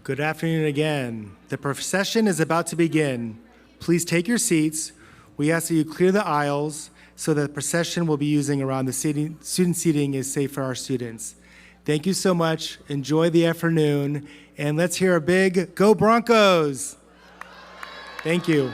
Good afternoon again. The procession is about to begin. Please take your seats. We ask that you clear the aisles so that the procession we'll be using around the student seating is safe for our students. Thank you so much. Enjoy the afternoon. And let's hear a big Go Broncos. Thank you.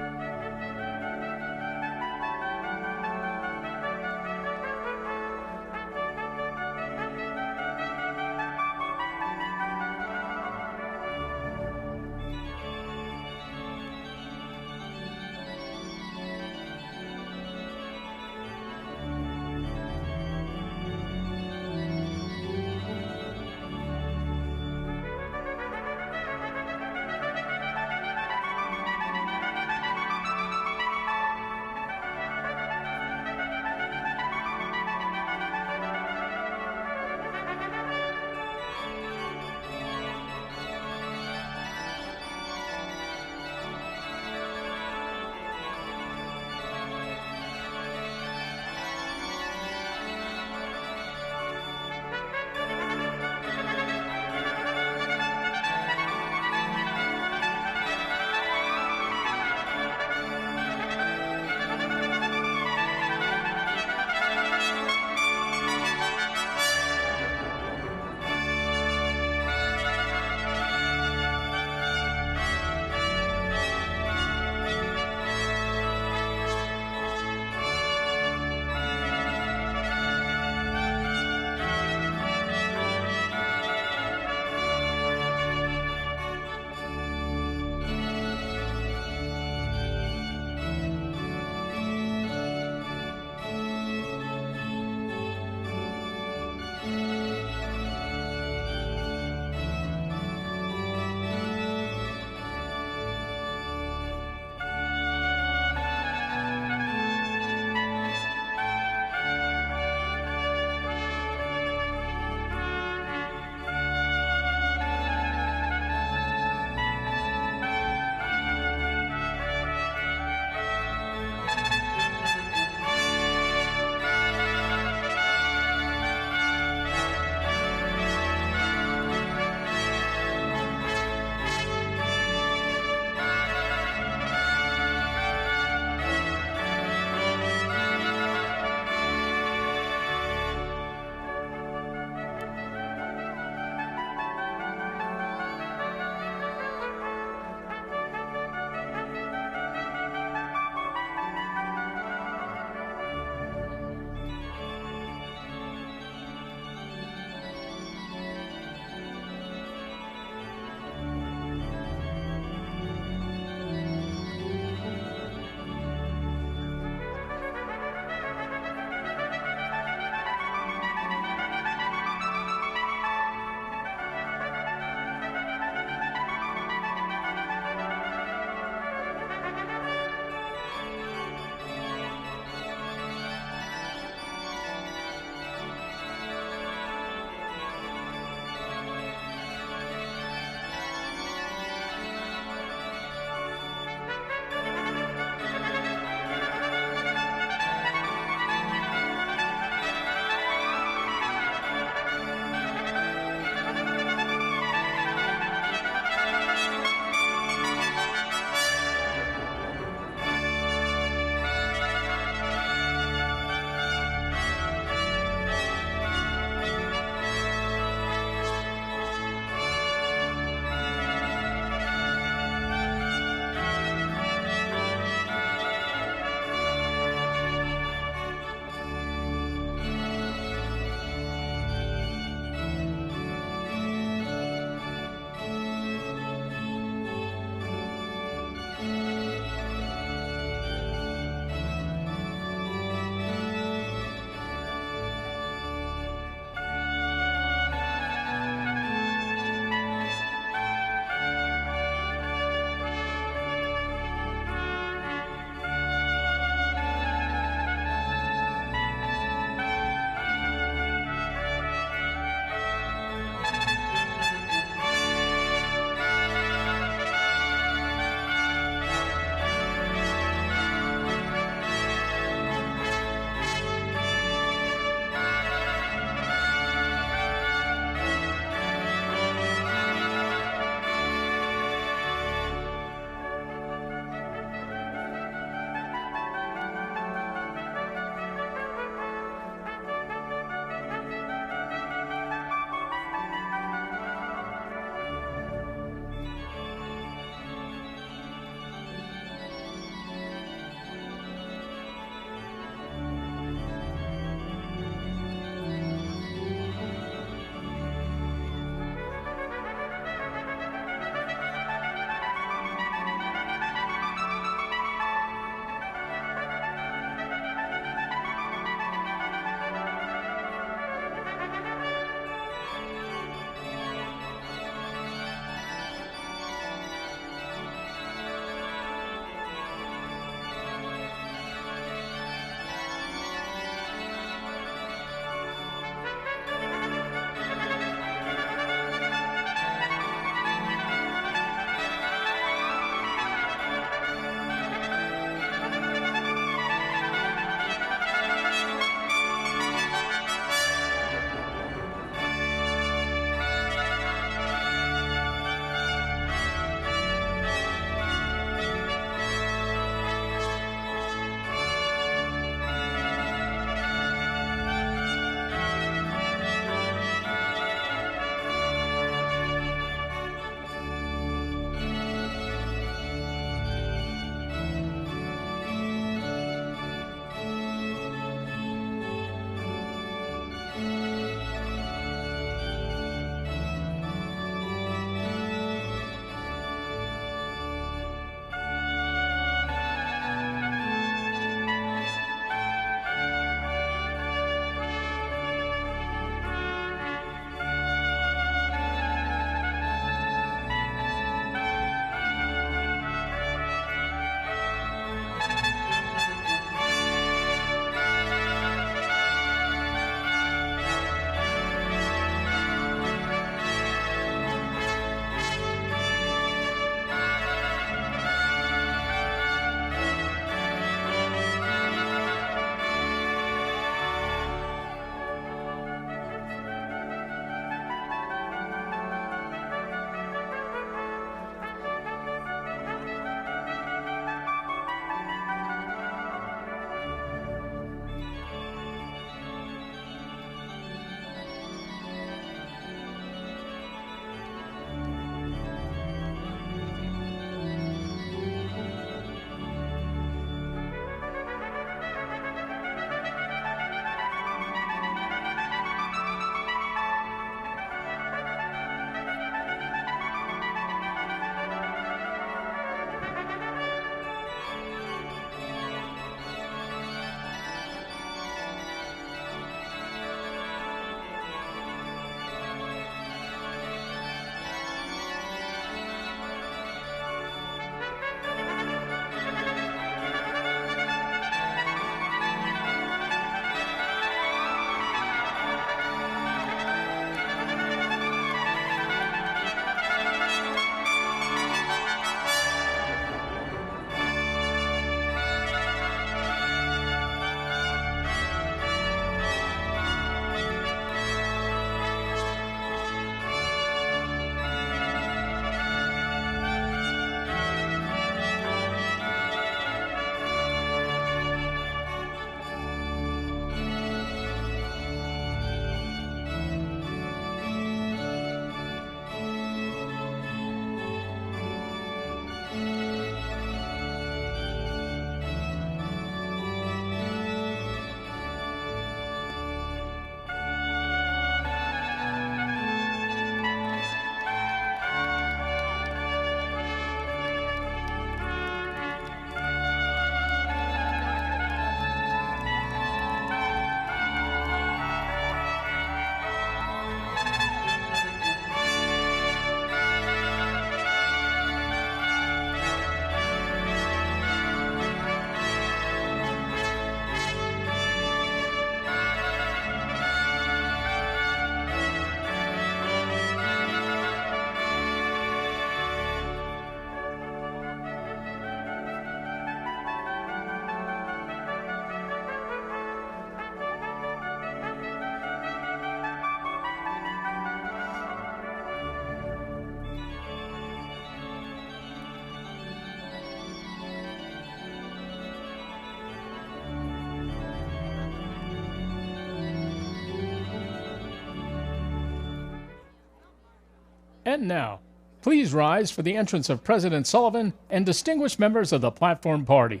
And now, please rise for the entrance of President Sullivan and distinguished members of the Platform Party.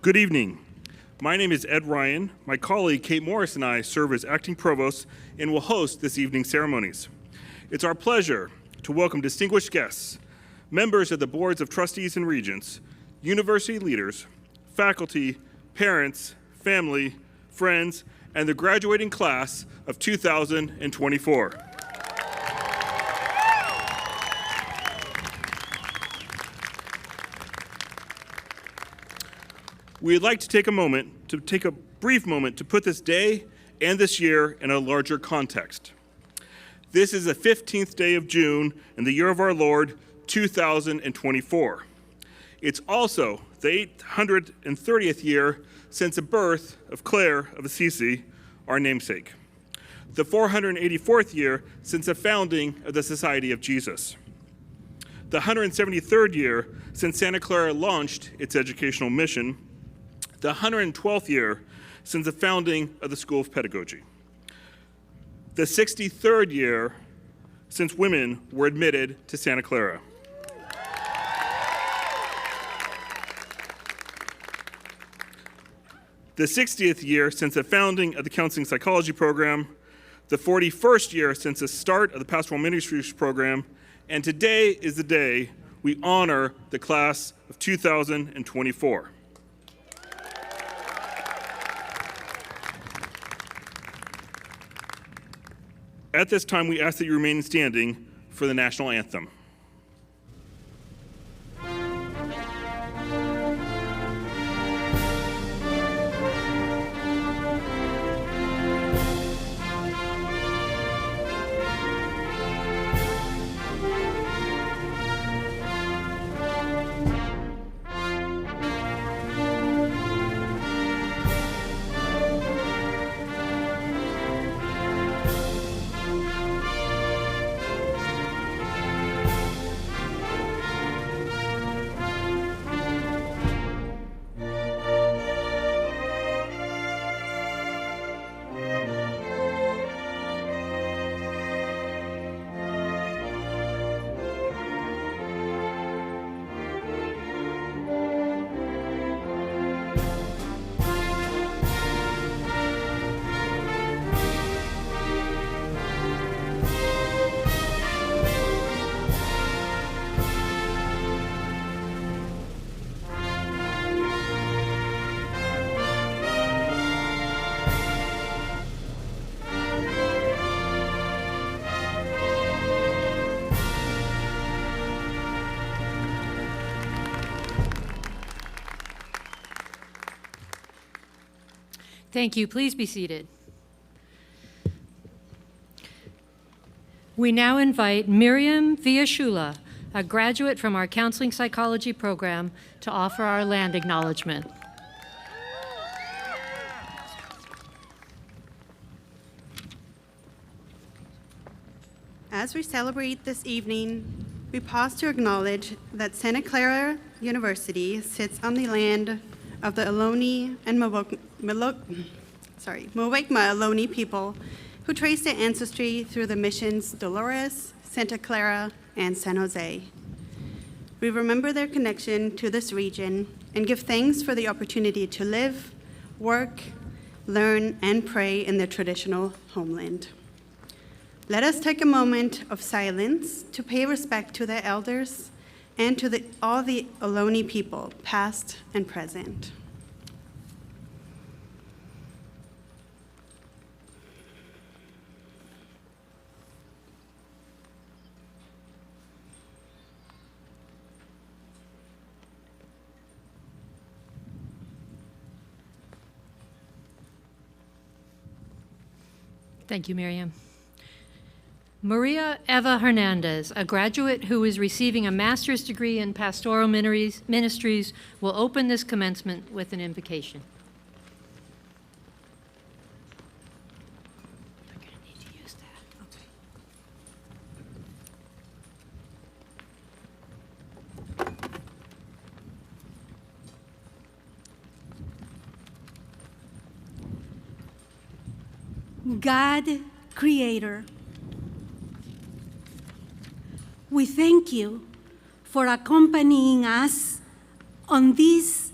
Good evening. My name is Ed Ryan. My colleague Kate Morris and I serve as acting provosts and will host this evening's ceremonies. It's our pleasure to welcome distinguished guests, members of the boards of trustees and regents, university leaders, faculty, parents, family, friends, and the graduating class of 2024. We'd like to take a brief moment to put this day and this year in a larger context. This is the 15th day of June in the year of our Lord, 2024. It's also the 830th year since the birth of Clare of Assisi, our namesake. The 484th year since the founding of the Society of Jesus. The 173rd year since Santa Clara launched its educational mission. The 112th year since the founding of the School of Pedagogy. The 63rd year since women were admitted to Santa Clara. The 60th year since the founding of the Counseling Psychology Program. The 41st year since the start of the Pastoral Ministries program. And today is the day we honor the class of 2024. At this time, we ask that you remain standing for the national anthem. Thank you. Please be seated. We now invite Miriam Villashula, a graduate from our Counseling Psychology program, to offer our land acknowledgement. As we celebrate this evening, we pause to acknowledge that Santa Clara University sits on the land of the Ohlone and Muwekma Ohlone people who trace their ancestry through the missions Dolores, Santa Clara, and San Jose. We remember their connection to this region and give thanks for the opportunity to live, work, learn, and pray in their traditional homeland. Let us take a moment of silence to pay respect to their elders and to all the Ohlone people, past and present. Thank you, Miriam. Maria Eva Hernandez, a graduate who is receiving a master's degree in Pastoral Ministries, will open this commencement with an invocation. I'm going to need to use that. Okay. God, Creator, we thank you for accompanying us on this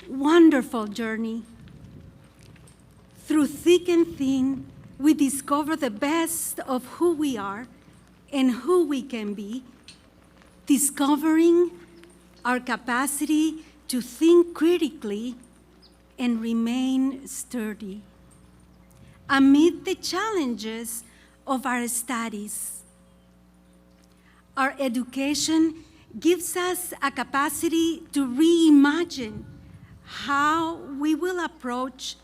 wonderful journey. Through thick and thin, we discover the best of who we are and who we can be, discovering our capacity to think critically and remain sturdy. Amid the challenges of our studies, our education gives us a capacity to reimagine how we will approach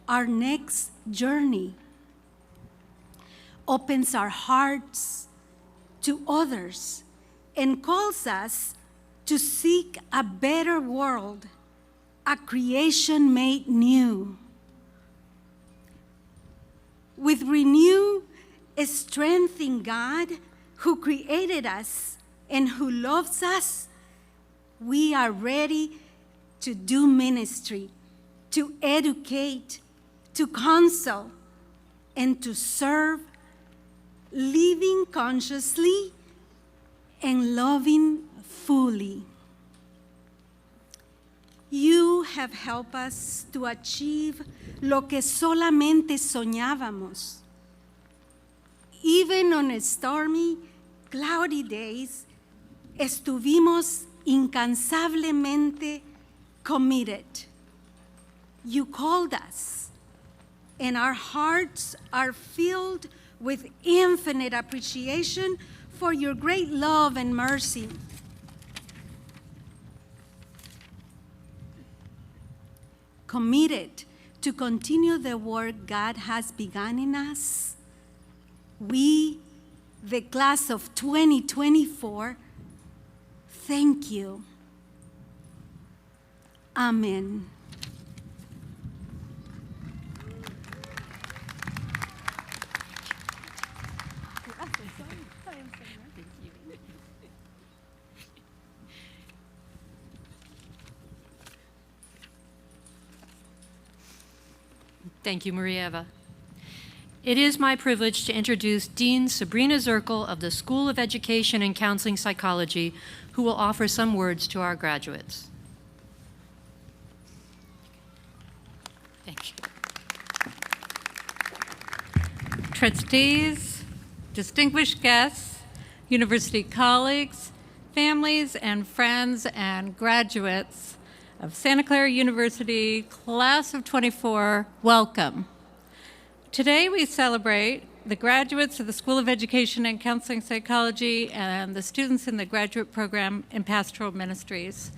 our next journey, opens our hearts to others, and calls us to seek a better world, a creation made new. With renewed strength in God, who created us and who loves us, we are ready to do ministry, to educate, to counsel, and to serve, living consciously and loving fully. You have helped us to achieve lo que solamente soñábamos. Even on stormy, cloudy days, estuvimos incansablemente committed. You called us, and our hearts are filled with infinite appreciation for your great love and mercy. Committed to continue the work God has begun in us, we, the class of 2024, thank you. Amen. Thank you, Maria Eva. It is my privilege to introduce Dean Sabrina Zirkle of the School of Education and Counseling Psychology, who will offer some words to our graduates. Thank you. Trustees, distinguished guests, university colleagues, families and friends and graduates of Santa Clara University, class of 24, welcome. Today we celebrate the graduates of the School of Education and Counseling Psychology and the students in the graduate program in Pastoral Ministries.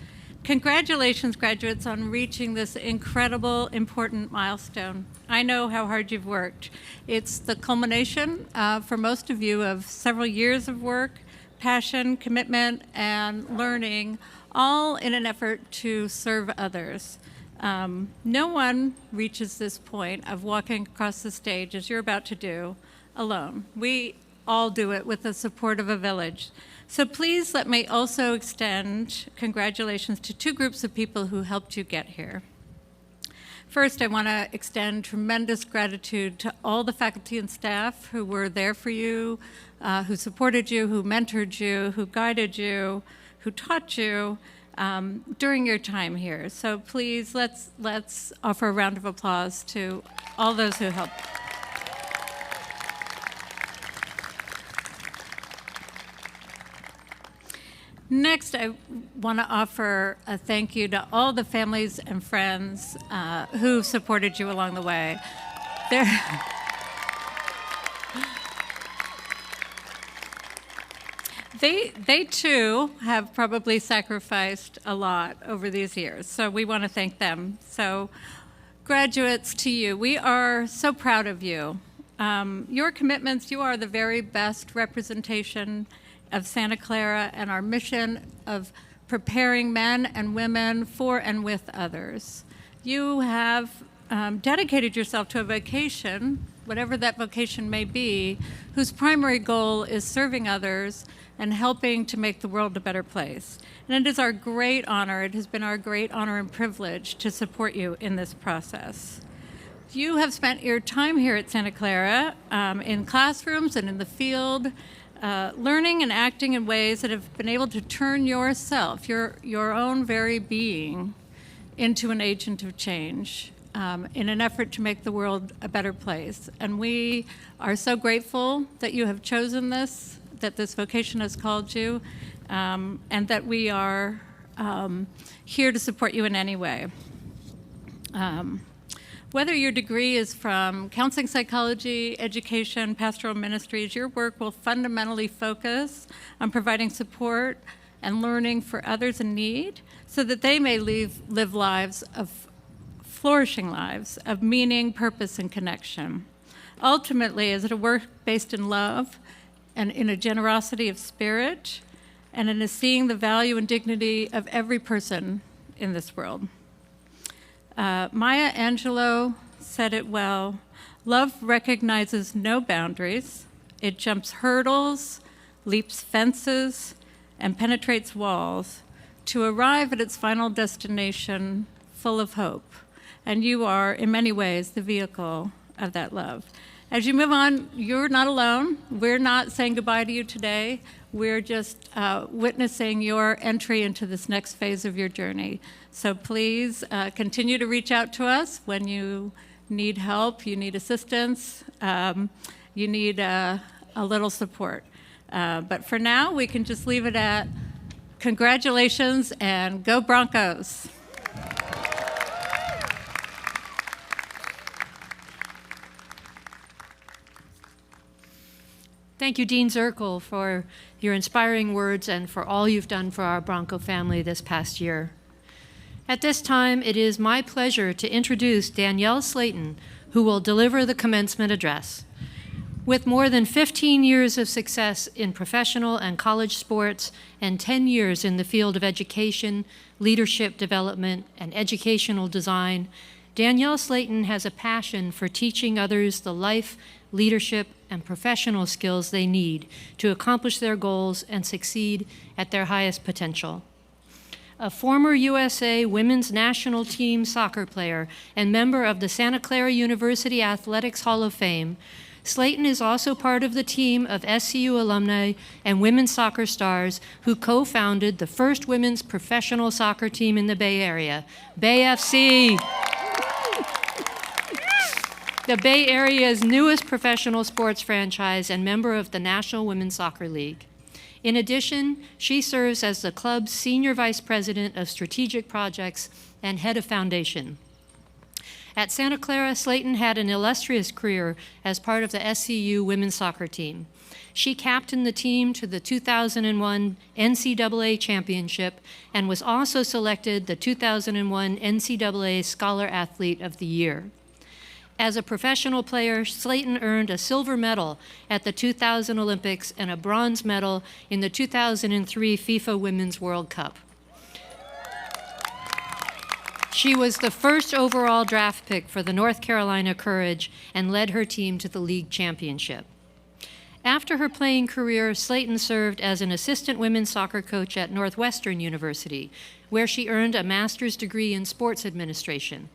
Congratulations, graduates, on reaching this incredible, important milestone. I know how hard you've worked. It's the culmination for most of you of several years of work, passion, commitment, and learning, all in an effort to serve others. No one reaches this point of walking across the stage, as you're about to do, alone. We all do it with the support of a village. So please let me also extend congratulations to two groups of people who helped you get here. First, I want to extend tremendous gratitude to all the faculty and staff who were there for you, who supported you, who mentored you, who guided you, who taught you during your time here. So please, let's offer a round of applause to all those who helped. Next, I want to offer a thank you to all the families and friends who supported you along the way. They too have probably sacrificed a lot over these years, so we want to thank them. So, graduates, to you, we are so proud of you. Your commitments, you are the very best representation of Santa Clara and our mission of preparing men and women for and with others. You have dedicated yourself to a vocation, whatever that vocation may be, whose primary goal is serving others and helping to make the world a better place. And it is our great honor, it has been our great honor and privilege to support you in this process. You have spent your time here at Santa Clara in classrooms and in the field, learning and acting in ways that have been able to turn yourself, your own very being, into an agent of change in an effort to make the world a better place. And we are so grateful that you have chosen this, that this vocation has called you, and that we are here to support you in any way. Whether your degree is from counseling psychology, education, pastoral ministries, your work will fundamentally focus on providing support and learning for others in need so that they may live lives of flourishing lives of meaning, purpose, and connection. Ultimately, is it a work based in love and in a generosity of spirit and in a seeing the value and dignity of every person in this world. Maya Angelou said it well, love recognizes no boundaries. It jumps hurdles, leaps fences, and penetrates walls to arrive at its final destination full of hope. And you are, in many ways, the vehicle of that love. As you move on, you're not alone. We're not saying goodbye to you today. We're just witnessing your entry into this next phase of your journey. So please continue to reach out to us when you need help, you need assistance, you need a little support. But for now, we can just leave it at congratulations and go Broncos. Thank you, Dean Zirkle, for your inspiring words and for all you've done for our Bronco family this past year. At this time, it is my pleasure to introduce Danielle Slaton, who will deliver the commencement address. With more than 15 years of success in professional and college sports and 10 years in the field of education, leadership development, and educational design, Danielle Slaton has a passion for teaching others the life, leadership, and professional skills they need to accomplish their goals and succeed at their highest potential. A former USA women's national team soccer player and member of the Santa Clara University Athletics Hall of Fame, Slaton is also part of the team of SCU alumni and women's soccer stars who co-founded the first women's professional soccer team in the Bay Area, Bay FC. The Bay Area's newest professional sports franchise and member of the National Women's Soccer League. In addition, she serves as the club's Senior Vice President of Strategic Projects and Head of Foundation. At Santa Clara, Slaton had an illustrious career as part of the SCU women's soccer team. She captained the team to the 2001 NCAA championship and was also selected the 2001 NCAA Scholar Athlete of the Year. As a professional player, Slaton earned a silver medal at the 2000 Olympics and a bronze medal in the 2003 FIFA Women's World Cup. She was the first overall draft pick for the North Carolina Courage and led her team to the league championship. After her playing career, Slaton served as an assistant women's soccer coach at Northwestern University, where she earned a master's degree in sports administration.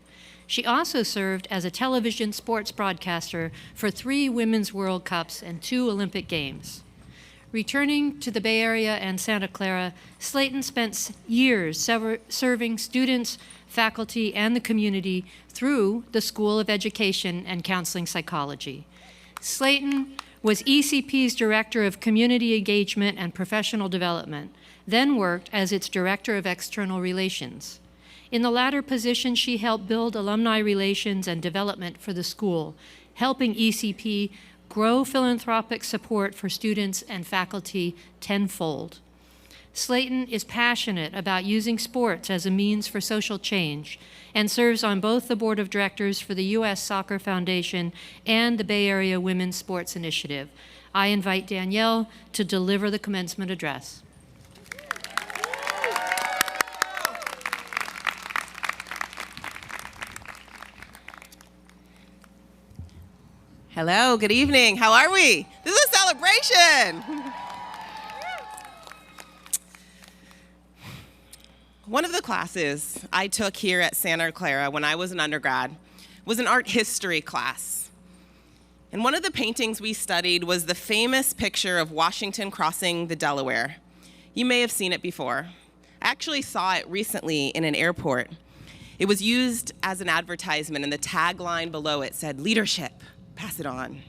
She also served as a television sports broadcaster for 3 Women's World Cups and 2 Olympic Games. Returning to the Bay Area and Santa Clara, Slaton spent years serving students, faculty, and the community through the School of Education and Counseling Psychology. Slaton was ECP's Director of Community Engagement and Professional Development. then worked as its Director of External Relations. In the latter position, she helped build alumni relations and development for the school, helping ECP grow philanthropic support for students and faculty tenfold. Slaton is passionate about using sports as a means for social change and serves on both the board of directors for the U.S. Soccer Foundation and the Bay Area Women's Sports Initiative. I invite Danielle to deliver the commencement address. Hello, good evening. How are we? This is a celebration. One of the classes I took here at Santa Clara when I was an undergrad was an art history class. And one of the paintings we studied was the famous picture of Washington crossing the Delaware. You may have seen it before. I actually saw it recently in an airport. It was used as an advertisement, and the tagline below it said, "Leadership. Pass it on."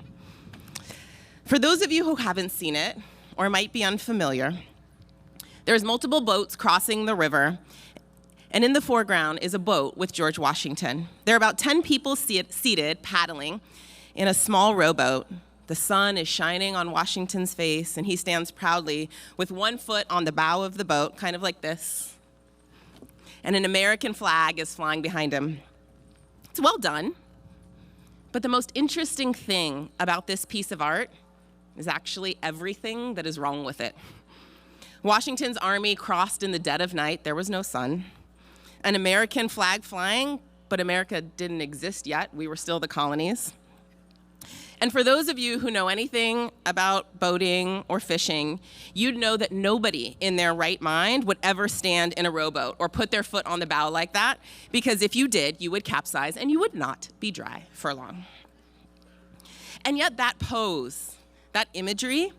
For those of you who haven't seen it or might be unfamiliar, there's multiple boats crossing the river, and in the foreground is a boat with George Washington. There are about 10 people seated paddling in a small rowboat. The sun is shining on Washington's face, and he stands proudly with one foot on the bow of the boat, kind of like this, and an American flag is flying behind him. It's well done. But the most interesting thing about this piece of art is actually everything that is wrong with it. Washington's army crossed in the dead of night. There was no sun. An American flag flying, but America didn't exist yet. We were still the colonies. And for those of you who know anything about boating or fishing, you'd know that nobody in their right mind would ever stand in a rowboat or put their foot on the bow like that, because if you did, you would capsize and you would not be dry for long. And yet that pose, that imagery,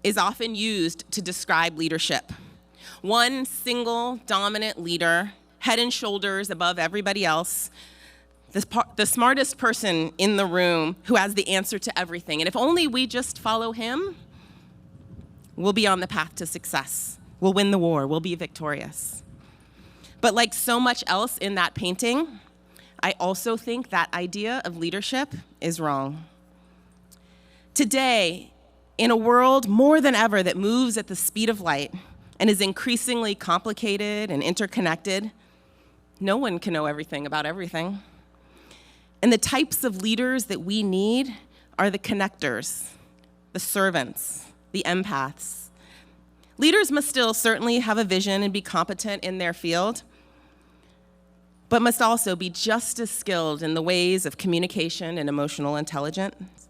is often used to describe leadership. One single dominant leader, head and shoulders above everybody else, the smartest person in the room who has the answer to everything. And if only we just follow him, we'll be on the path to success. We'll win the war. We'll be victorious. But like so much else in that painting, I also think that idea of leadership is wrong. Today, in a world more than ever that moves at the speed of light and is increasingly complicated and interconnected, no one can know everything about everything. And the types of leaders that we need are the connectors, the servants, the empaths. Leaders must still certainly have a vision and be competent in their field, but must also be just as skilled in the ways of communication and emotional intelligence.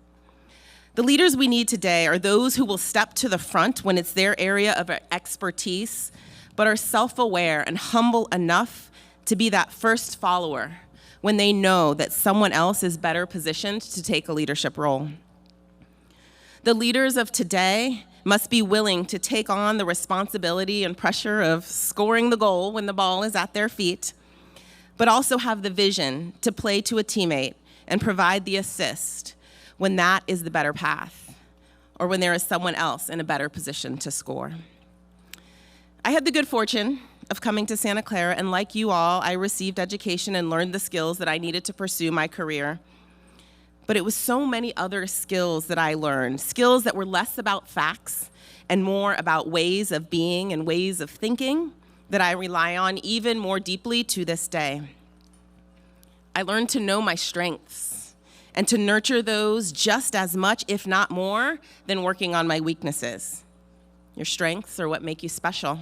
The leaders we need today are those who will step to the front when it's their area of expertise, but are self-aware and humble enough to be that first follower when they know that someone else is better positioned to take a leadership role. The leaders of today must be willing to take on the responsibility and pressure of scoring the goal when the ball is at their feet, but also have the vision to play to a teammate and provide the assist when that is the better path, or when there is someone else in a better position to score. I had the good fortune of coming to Santa Clara, and like you all, I received education and learned the skills that I needed to pursue my career. But it was so many other skills that I learned, skills that were less about facts and more about ways of being and ways of thinking that I rely on even more deeply to this day. I learned to know my strengths and to nurture those just as much, if not more, than working on my weaknesses. Your strengths are what make you special.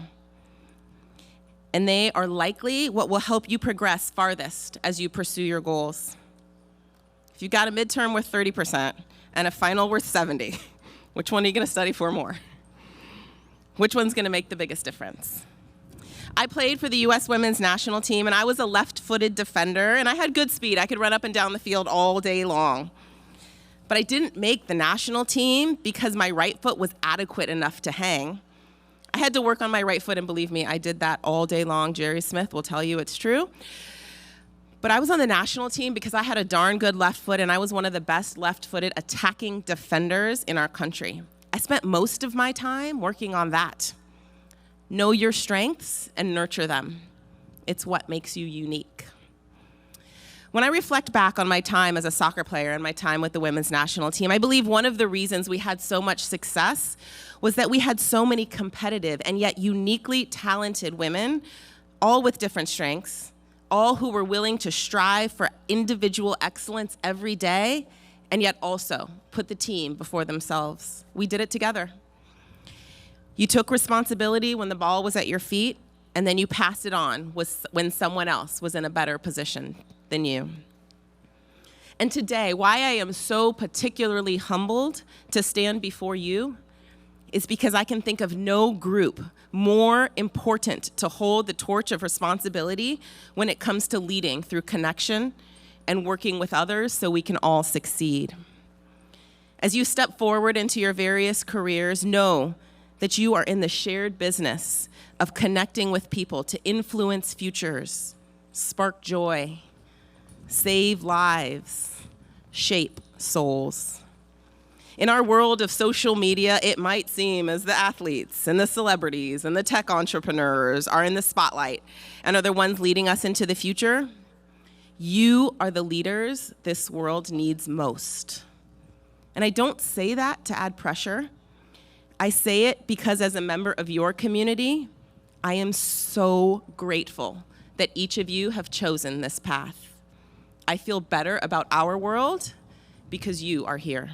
And they are likely what will help you progress farthest as you pursue your goals. If you've got a midterm worth 30% and a final worth 70, which one are you going to study for more? Which one's going to make the biggest difference? I played for the U.S. women's national team, and I was a left-footed defender, and I had good speed. I could run up and down the field all day long. But I didn't make the national team because my right foot was adequate enough to hang. I had to work on my right foot, and believe me, I did that all day long. Jerry Smith will tell you it's true. But I was on the national team because I had a darn good left foot, and I was one of the best left-footed attacking defenders in our country. I spent most of my time working on that. Know your strengths and nurture them. It's what makes you unique. When I reflect back on my time as a soccer player and my time with the women's national team, I believe one of the reasons we had so much success was that we had so many competitive and yet uniquely talented women, all with different strengths, all who were willing to strive for individual excellence every day, and yet also put the team before themselves. We did it together. You took responsibility when the ball was at your feet, and then you passed it on when someone else was in a better position than you. And today, why I am so particularly humbled to stand before you is because I can think of no group more important to hold the torch of responsibility when it comes to leading through connection and working with others so we can all succeed. As you step forward into your various careers, know that you are in the shared business of connecting with people to influence futures, spark joy, save lives, shape souls. In our world of social media, it might seem as the athletes and the celebrities and the tech entrepreneurs are in the spotlight and are the ones leading us into the future. You are the leaders this world needs most. And I don't say that to add pressure. I say it because as a member of your community, I am so grateful that each of you have chosen this path. I feel better about our world because you are here.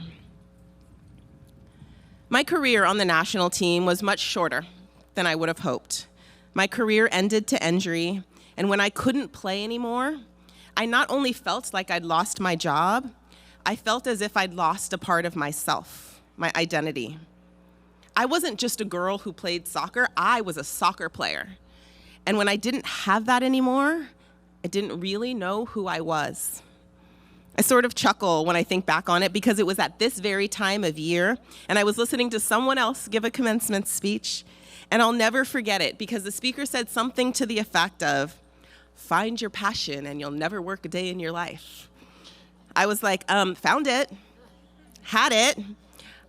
My career on the national team was much shorter than I would have hoped. My career ended to injury, and when I couldn't play anymore, I not only felt like I'd lost my job, I felt as if I'd lost a part of myself, my identity. I wasn't just a girl who played soccer, I was a soccer player. And when I didn't have that anymore, I didn't really know who I was. I sort of chuckle when I think back on it because it was at this very time of year, and I was listening to someone else give a commencement speech, and I'll never forget it because the speaker said something to the effect of, "Find your passion and you'll never work a day in your life." I was like, found it, had it.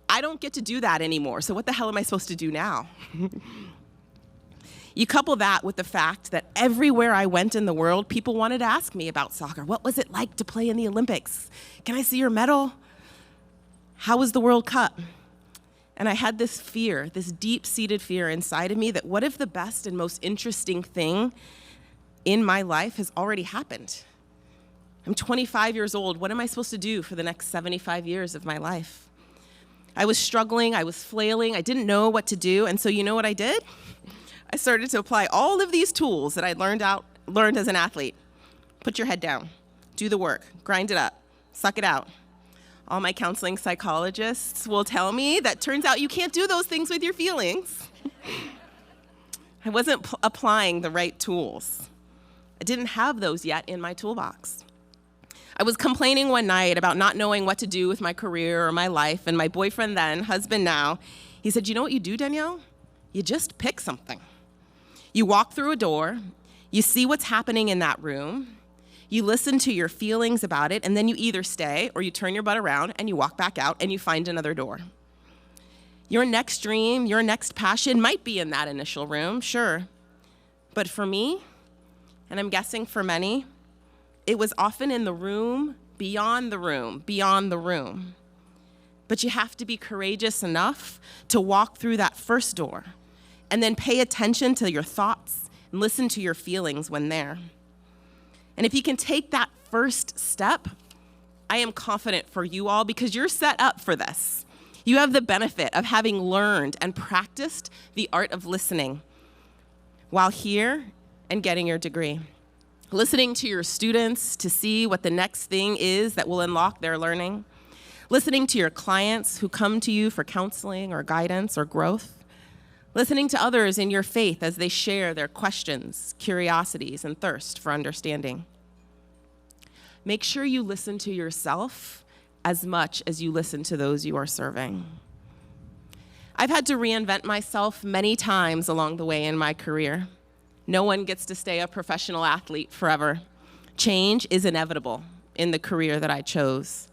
I don't get to do that anymore, so what the hell am I supposed to do now? You couple that with the fact that everywhere I went in the world, people wanted to ask me about soccer. What was it like to play in the Olympics? Can I see your medal? How was the World Cup? And I had this fear, this deep-seated fear inside of me that what if the best and most interesting thing in my life has already happened? I'm 25 years old. What am I supposed to do for the next 75 years of my life? I was struggling. I was flailing. I didn't know what to do. And so you know what I did? I started to apply all of these tools that I learned as an athlete. Put your head down, do the work, grind it up, suck it out. All my counseling psychologists will tell me that turns out you can't do those things with your feelings. I wasn't applying the right tools. I didn't have those yet in my toolbox. I was complaining one night about not knowing what to do with my career or my life, and my boyfriend then, husband now, he said, "You know what you do, Danielle? You just pick something. You walk through a door, you see what's happening in that room, you listen to your feelings about it, and then you either stay or you turn your butt around and you walk back out and you find another door. Your next dream, your next passion might be in that initial room, sure. But for me, and I'm guessing for many, it was often in the room, beyond the room, beyond the room. But you have to be courageous enough to walk through that first door and then pay attention to your thoughts and listen to your feelings when there. And if you can take that first step, I am confident for you all because you're set up for this. You have the benefit of having learned and practiced the art of listening while here and getting your degree. Listening to your students to see what the next thing is that will unlock their learning. Listening to your clients who come to you for counseling or guidance or growth. Listening to others in your faith as they share their questions, curiosities, and thirst for understanding. Make sure you listen to yourself as much as you listen to those you are serving. I've had to reinvent myself many times along the way in my career. No one gets to stay a professional athlete forever. Change is inevitable in the career that I chose.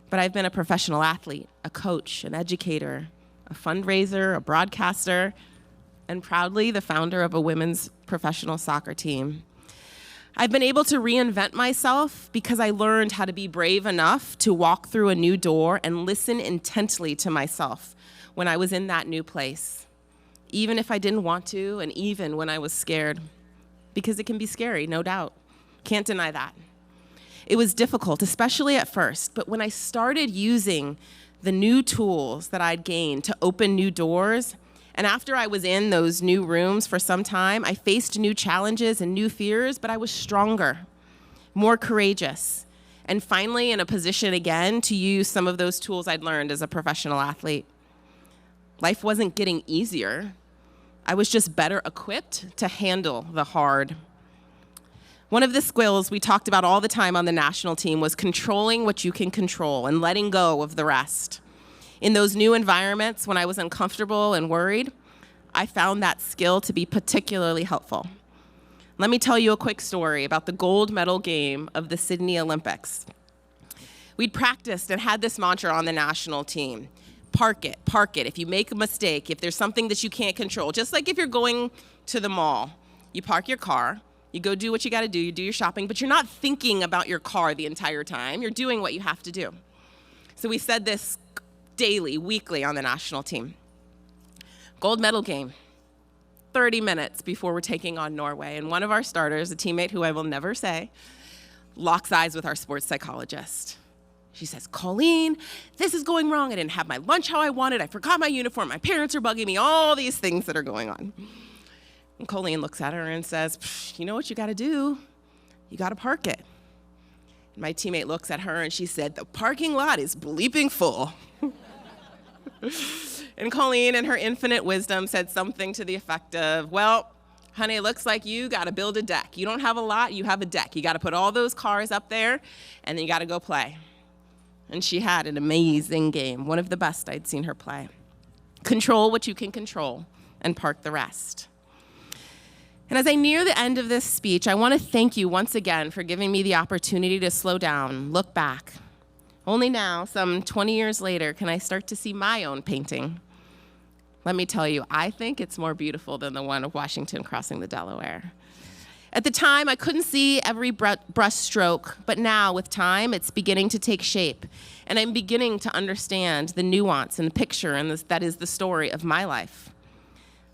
But I've been a professional athlete, a coach, an educator, a fundraiser, a broadcaster, and proudly the founder of a women's professional soccer team. I've been able to reinvent myself because I learned how to be brave enough to walk through a new door and listen intently to myself when I was in that new place, even if I didn't want to, and even when I was scared, because it can be scary, no doubt. Can't deny that. It was difficult, especially at first, but when I started using the new tools that I'd gained to open new doors, and after I was in those new rooms for some time, I faced new challenges and new fears, but I was stronger, more courageous, and finally in a position again to use some of those tools I'd learned as a professional athlete. Life wasn't getting easier. I was just better equipped to handle the hard. One of the skills we talked about all the time on the national team was controlling what you can control and letting go of the rest. In those new environments, when I was uncomfortable and worried, I found that skill to be particularly helpful. Let me tell you a quick story about the gold medal game of the Sydney Olympics. We'd practiced and had this mantra on the national team: park it, park it. If you make a mistake, if there's something that you can't control, just like if you're going to the mall, you park your car, you go do what you gotta do, you do your shopping, but you're not thinking about your car the entire time, you're doing what you have to do. So we said this daily, weekly on the national team. Gold medal game, 30 minutes before we're taking on Norway, and one of our starters, a teammate who I will never say, locks eyes with our sports psychologist. She says, "Colleen, this is going wrong. I didn't have my lunch how I wanted. I forgot my uniform. My parents are bugging me. All these things that are going on." And Colleen looks at her and says, "You know what you got to do? You got to park it." And my teammate looks at her and she said, "The parking lot is bleeping full." And Colleen, in her infinite wisdom, said something to the effect of, "Well, honey, it looks like you got to build a deck. You don't have a lot, you have a deck. You got to put all those cars up there, and then you got to go play." And she had an amazing game, one of the best I'd seen her play. Control what you can control and park the rest. And as I near the end of this speech, I want to thank you once again for giving me the opportunity to slow down, look back. Only now, some 20 years later, can I start to see my own painting. Let me tell you, I think it's more beautiful than the one of Washington crossing the Delaware. At the time, I couldn't see every brush stroke, but now, with time, it's beginning to take shape, and I'm beginning to understand the nuance and the picture, and that is the story of my life.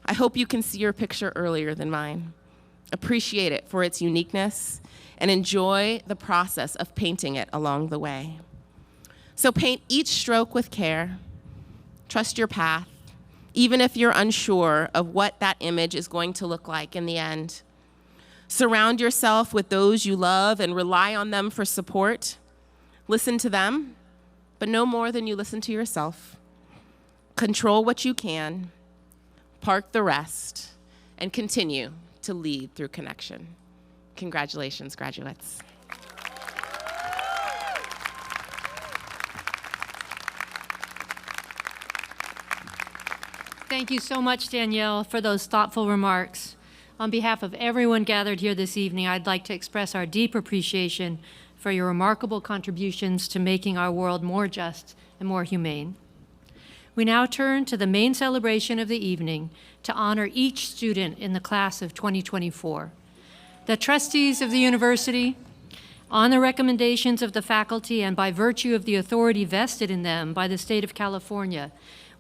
I hope you can see your picture earlier than mine. Appreciate it for its uniqueness, and enjoy the process of painting it along the way. So paint each stroke with care. Trust your path, even if you're unsure of what that image is going to look like in the end. Surround yourself with those you love and rely on them for support. Listen to them, but no more than you listen to yourself. Control what you can, park the rest, and continue to lead through connection. Congratulations, graduates. Thank you so much, Danielle, for those thoughtful remarks. On behalf of everyone gathered here this evening, I'd like to express our deep appreciation for your remarkable contributions to making our world more just and more humane. We now turn to the main celebration of the evening to honor each student in the class of 2024. The trustees of the university, on the recommendations of the faculty and by virtue of the authority vested in them by the state of California,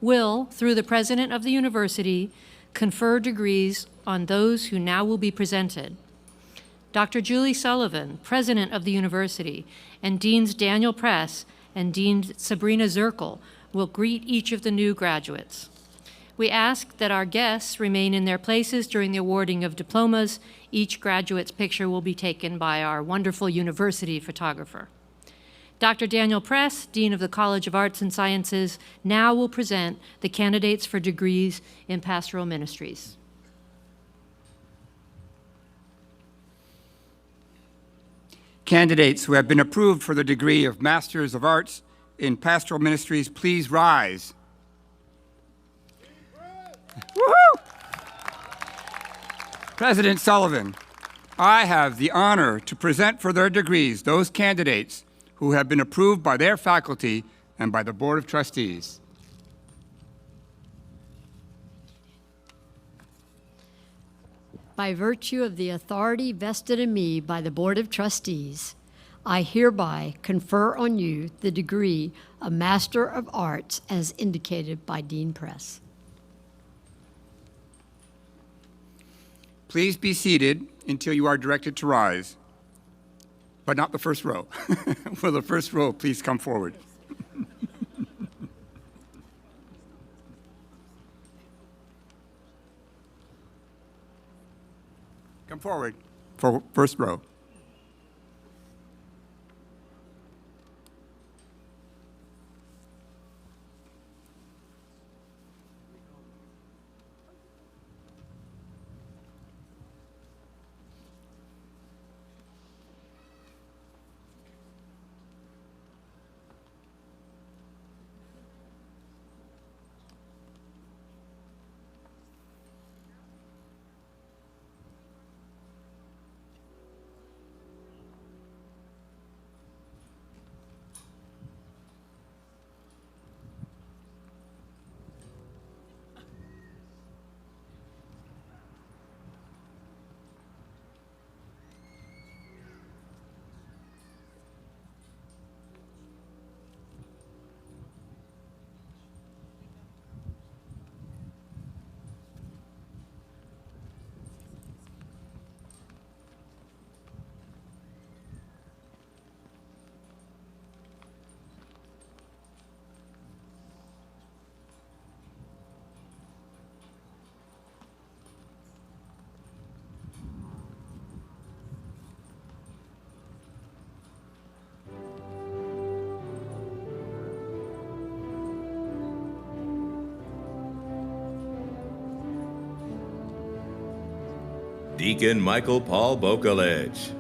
will, through the president of the university, confer degrees on those who now will be presented. Dr. Julie Sullivan, president of the university, and Deans Danielle Press and Dean Sabrina Zirkle will greet each of the new graduates. We ask that our guests remain in their places during the awarding of diplomas. Each graduate's picture will be taken by our wonderful university photographer. Dr. Danielle Press, Dean of the College of Arts and Sciences, now will present the candidates for degrees in Pastoral Ministries. Candidates who have been approved for the degree of Masters of Arts in Pastoral Ministries, please rise. Woo-hoo! President Sullivan, I have the honor to present for their degrees those candidates who have been approved by their faculty and by the Board of Trustees. By virtue of the authority vested in me by the Board of Trustees, I hereby confer on you the degree of Master of Arts as indicated by Dean Press. Please be seated until you are directed to rise, but not the first row. For the first row, please come forward. Come forward for first row. Deacon Michael Paul Bokolich.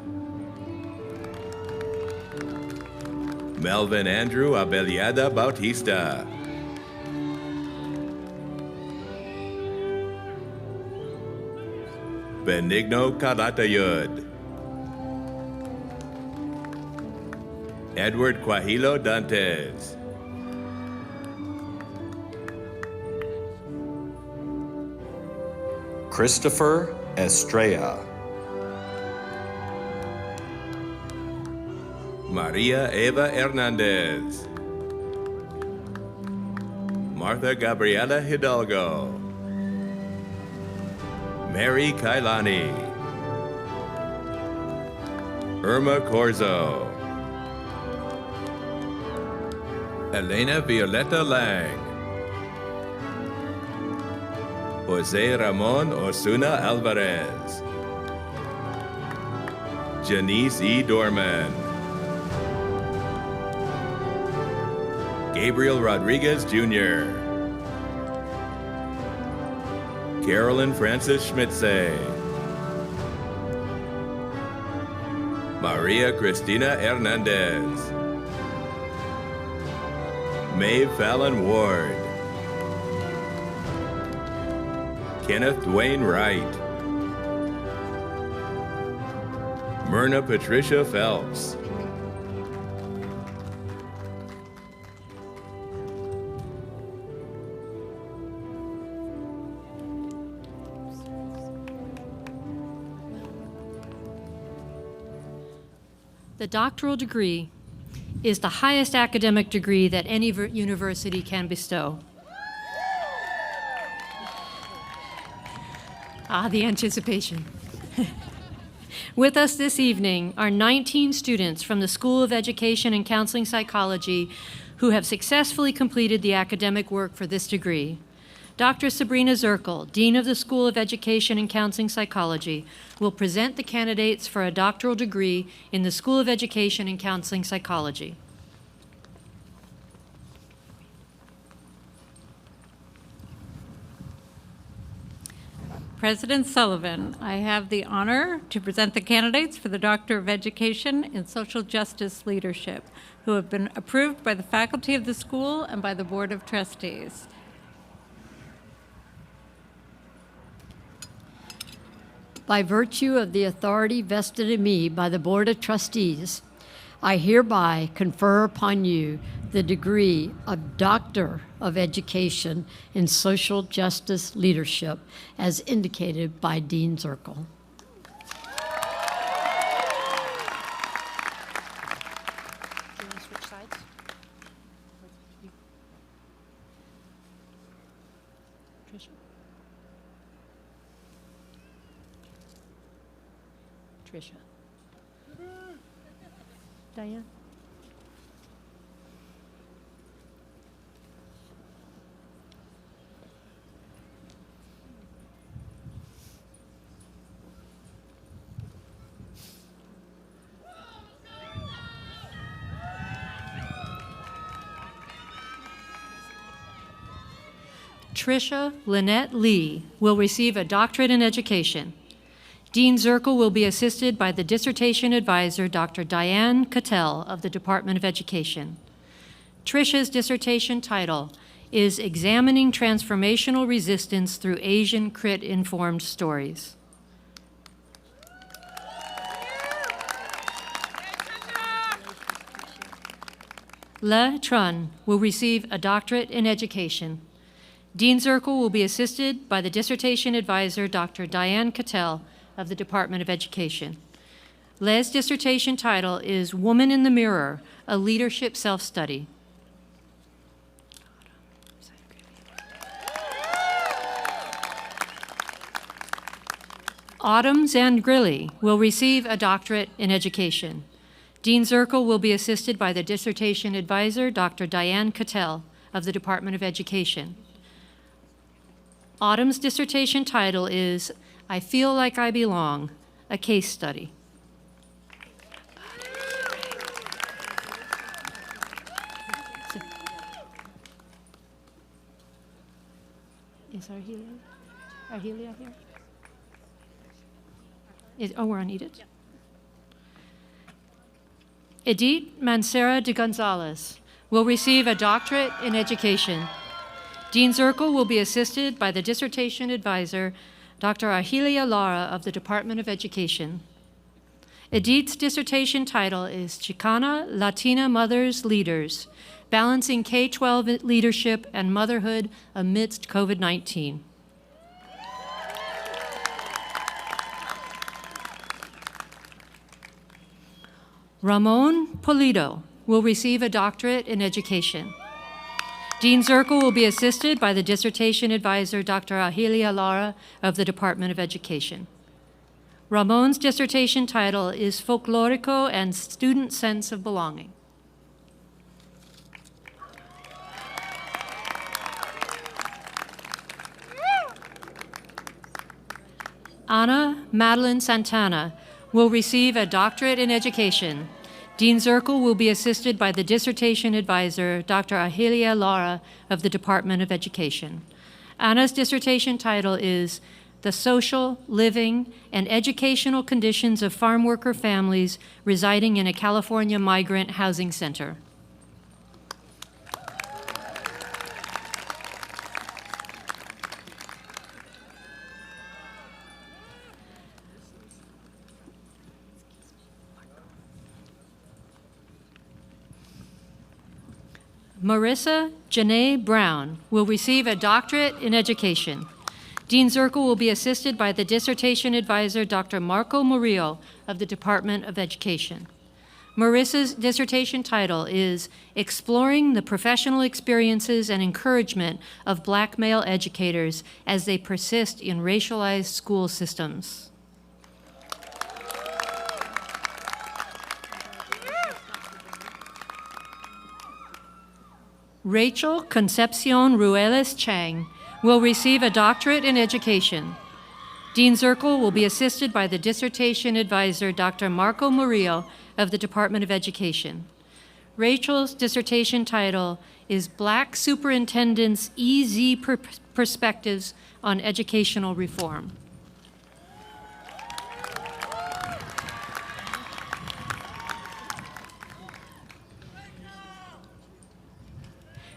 Melvin Andrew Abeliada Bautista. Benigno Calatayud. Edward Quajilo Dantes. Christopher Estrella. Maria Eva Hernandez. Martha Gabriela Hidalgo. Mary Kailani. Irma Corzo. Elena Violeta Lang. Jose Ramon Osuna Alvarez. Janice E. Dorman. Gabriel Rodriguez Jr. Carolyn Francis Schmitze. Maria Cristina Hernandez. Maeve Fallon Ward. Kenneth Dwayne Wright. Myrna Patricia Phelps. The doctoral degree is the highest academic degree that any university can bestow. The anticipation. With us this evening are 19 students from the School of Education and Counseling Psychology who have successfully completed the academic work for this degree. Dr. Sabrina Zirkle, Dean of the School of Education and Counseling Psychology, will present the candidates for a doctoral degree in the School of Education and Counseling Psychology. President Sullivan, I have the honor to present the candidates for the Doctor of Education in Social Justice Leadership, who have been approved by the faculty of the school and by the Board of Trustees. By virtue of the authority vested in me by the Board of Trustees, I hereby confer upon you the degree of Doctor of Education in Social Justice Leadership as indicated by Dean Zirkle. Tricia. Diane? Tricia Lynette Lee will receive a doctorate in education. Dean Zirkle will be assisted by the dissertation advisor, Dr. Diane Cattell of the Department of Education. Tricia's dissertation title is Examining Transformational Resistance Through Asian Crit-Informed Stories. Le Trun will receive a doctorate in education. Dean Zirkle will be assisted by the dissertation advisor, Dr. Diane Cattell of the Department of Education. Le's dissertation title is Woman in the Mirror, a Leadership Self-Study. Autumn Zangrilli will receive a doctorate in education. Dean Zirkle will be assisted by the dissertation advisor, Dr. Diane Cattell of the Department of Education. Autumn's dissertation title is I Feel Like I Belong, a Case Study. Is Arhelia here? We're on Edith? Edith Mancera de Gonzalez will receive a doctorate in education. Dean Zirkle will be assisted by the dissertation advisor, Dr. Arhelia Lara of the Department of Education. Edith's dissertation title is Chicana Latina Mothers Leaders, Balancing K-12 Leadership and Motherhood Amidst COVID-19. Ramon Pulido will receive a doctorate in education. Dean Zirkle will be assisted by the dissertation advisor, Dr. Arhelia Lara of the Department of Education. Ramon's dissertation title is Folklorico and Student Sense of Belonging. Ana Madeline Santana will receive a doctorate in education. Dean Zirkle will be assisted by the dissertation advisor, Dr. Arhelia Lara of the Department of Education. Anna's dissertation title is The Social, Living, and Educational Conditions of Farm Worker Families Residing in a California Migrant Housing Center. Marissa Janae Brown will receive a doctorate in education. Dean Zirkle will be assisted by the dissertation advisor, Dr. Marco Murillo of the Department of Education. Marissa's dissertation title is Exploring the Professional Experiences and Encouragement of Black Male Educators as They Persist in Racialized School Systems. Rachel Concepcion Ruelas Chang will receive a doctorate in education. Dean Zirkle will be assisted by the dissertation advisor, Dr. Marco Murillo of the Department of Education. Rachel's dissertation title is Black Superintendents' EZ Perspectives on Educational Reform.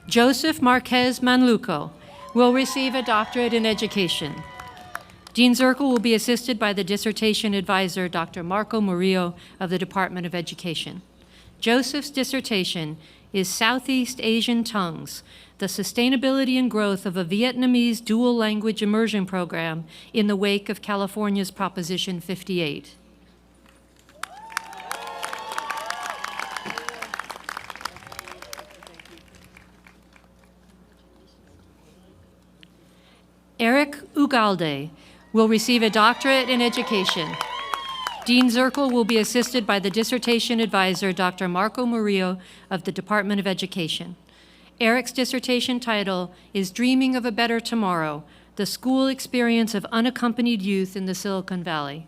Joseph Marquez Manluco will receive a doctorate in education. Dean Zirkle will be assisted by the dissertation advisor, Dr. Marco Murillo of the Department of Education. Joseph's dissertation is Southeast Asian Tongues, the sustainability and growth of a Vietnamese dual language immersion program in the wake of California's Proposition 58. Eric Ugalde will receive a doctorate in education. Dean Zirkle will be assisted by the dissertation advisor, Dr. Marco Murillo of the Department of Education. Eric's dissertation title is Dreaming of a Better Tomorrow, the School Experience of Unaccompanied Youth in the Silicon Valley.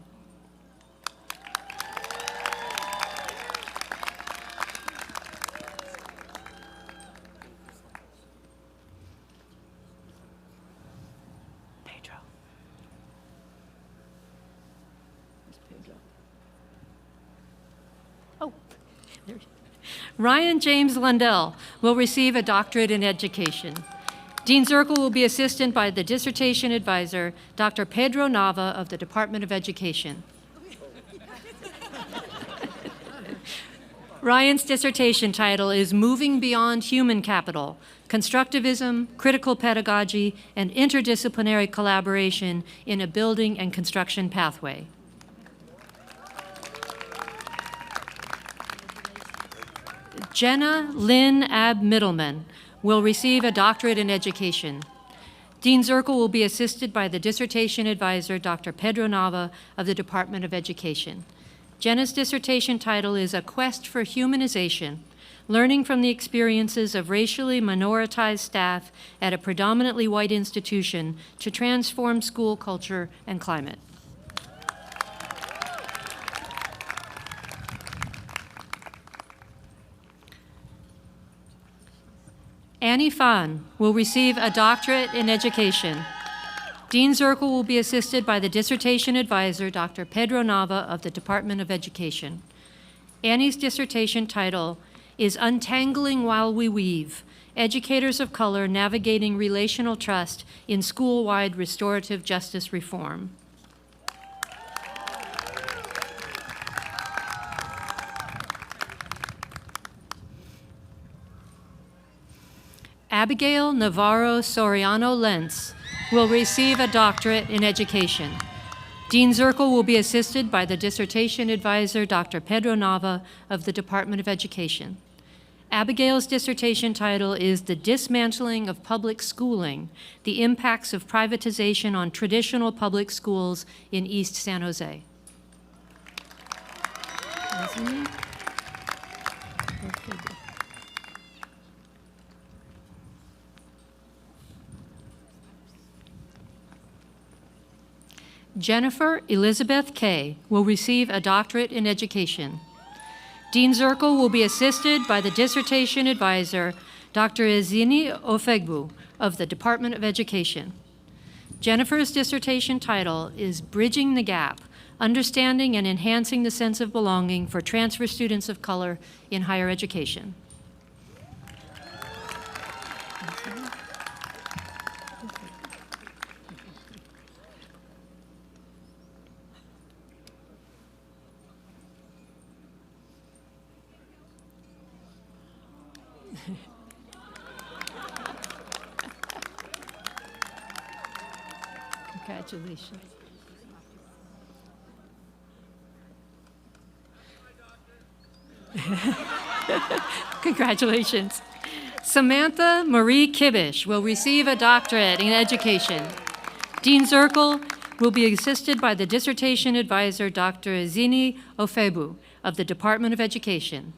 Ryan James Lundell will receive a doctorate in education. Dean Zirkle will be assisted by the dissertation advisor, Dr. Pedro Nava of the Department of Education. Ryan's dissertation title is Moving Beyond Human Capital, Constructivism, Critical Pedagogy, and Interdisciplinary Collaboration in a Building and Construction Pathway. Jenna Lynn Ab Middleman will receive a doctorate in education. Dean Zirkle will be assisted by the dissertation advisor, Dr. Pedro Nava of the Department of Education. Jenna's dissertation title is A Quest for Humanization, Learning from the Experiences of Racially Minoritized Staff at a Predominantly White Institution to Transform School Culture and Climate. Annie Phan will receive a doctorate in education. Dean Zirkle will be assisted by the dissertation advisor, Dr. Pedro Nava of the Department of Education. Annie's dissertation title is Untangling While We Weave, Educators of Color Navigating Relational Trust in School-Wide Restorative Justice Reform. Abigail Navarro Soriano Lentz will receive a doctorate in education. Dean Zirkle will be assisted by the dissertation advisor, Dr. Pedro Nava of the Department of Education. Abigail's dissertation title is The Dismantling of Public Schooling, the Impacts of Privatization on Traditional Public Schools in East San Jose. Jennifer Elizabeth Kay will receive a doctorate in education. Dean Zirkle will be assisted by the dissertation advisor, Dr. Ezini Ofegbu of the Department of Education. Jennifer's dissertation title is Bridging the Gap, Understanding and Enhancing the Sense of Belonging for Transfer Students of Color in Higher Education. Congratulations. Congratulations. Samantha Marie Kibish will receive a doctorate in education. Dean Zirkle will be assisted by the dissertation advisor, Dr. Ezini Ofebu of the Department of Education.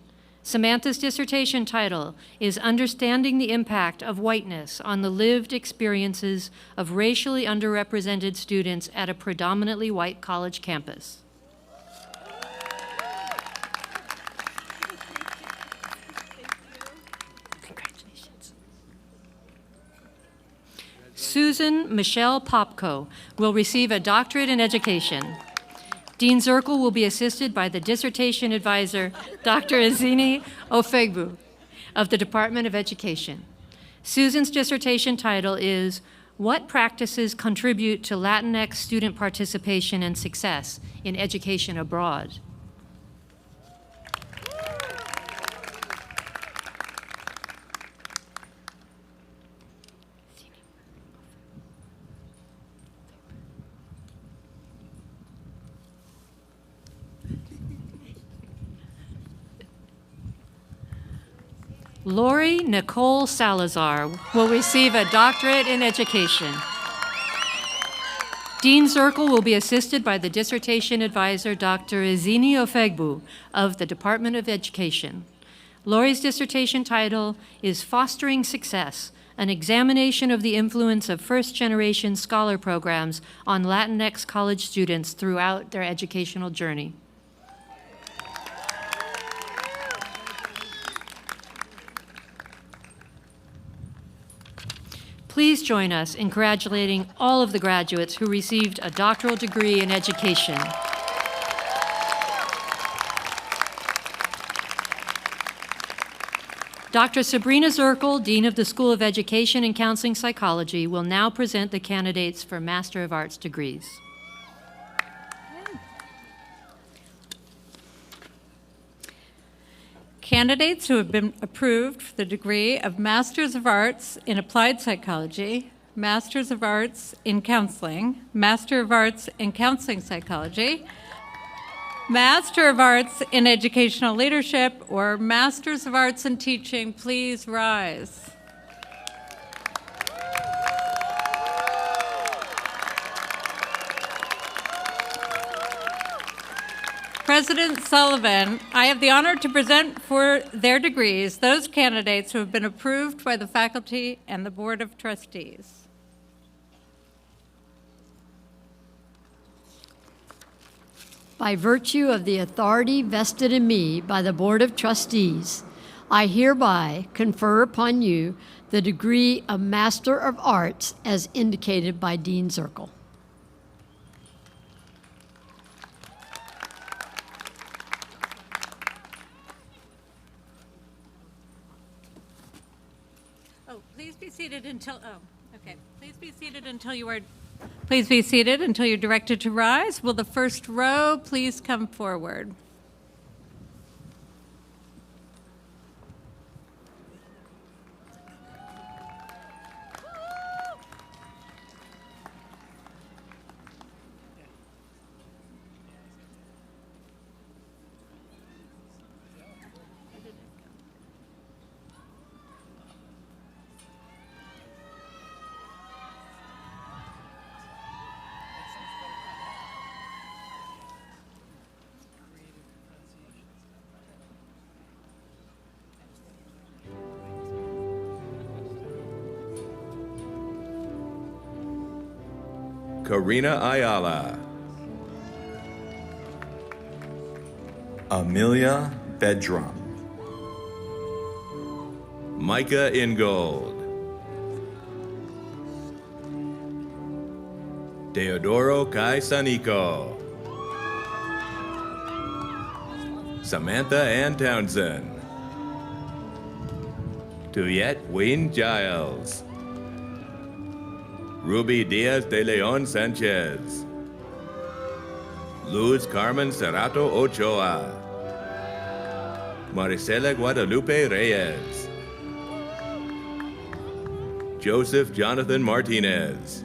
Samantha's dissertation title is Understanding the Impact of Whiteness on the Lived Experiences of Racially Underrepresented Students at a Predominantly White College Campus. Congratulations. Susan Michelle Popko will receive a doctorate in education. Dean Zirkle will be assisted by the dissertation advisor, Dr. Ezini Ofegbu of the Department of Education. Susan's dissertation title is What Practices Contribute to Latinx Student Participation and Success in Education Abroad? Lori Nicole Salazar will receive a doctorate in education. Dean Zirkle will be assisted by the dissertation advisor, Dr. Izini Ofegbu of the Department of Education. Lori's dissertation title is Fostering Success, an examination of the influence of first-generation scholar programs on Latinx college students throughout their educational journey. Please join us in congratulating all of the graduates who received a doctoral degree in education. Dr. Sabrina Zirkle, Dean of the School of Education and Counseling Psychology, will now present the candidates for Master of Arts degrees. Candidates who have been approved for the degree of Masters of Arts in Applied Psychology, Masters of Arts in Counseling, Master of Arts in Counseling Psychology, Master of Arts in Educational Leadership, or Masters of Arts in Teaching, please rise. President Sullivan, I have the honor to present for their degrees those candidates who have been approved by the faculty and the Board of Trustees. By virtue of the authority vested in me by the Board of Trustees, I hereby confer upon you the degree of Master of Arts as indicated by Dean Zirkle. Please be seated until Please be seated until you're directed to rise. Will the first row please come forward? Karina Ayala, Amelia Bedrum, Micah Ingold, Teodoro Kai Sanico, Samantha Ann Townsend, Tuyet Wayne Giles, Ruby Diaz de Leon Sanchez, Luz Carmen Cerrato Ochoa, Maricela Guadalupe Reyes, Joseph Jonathan Martinez,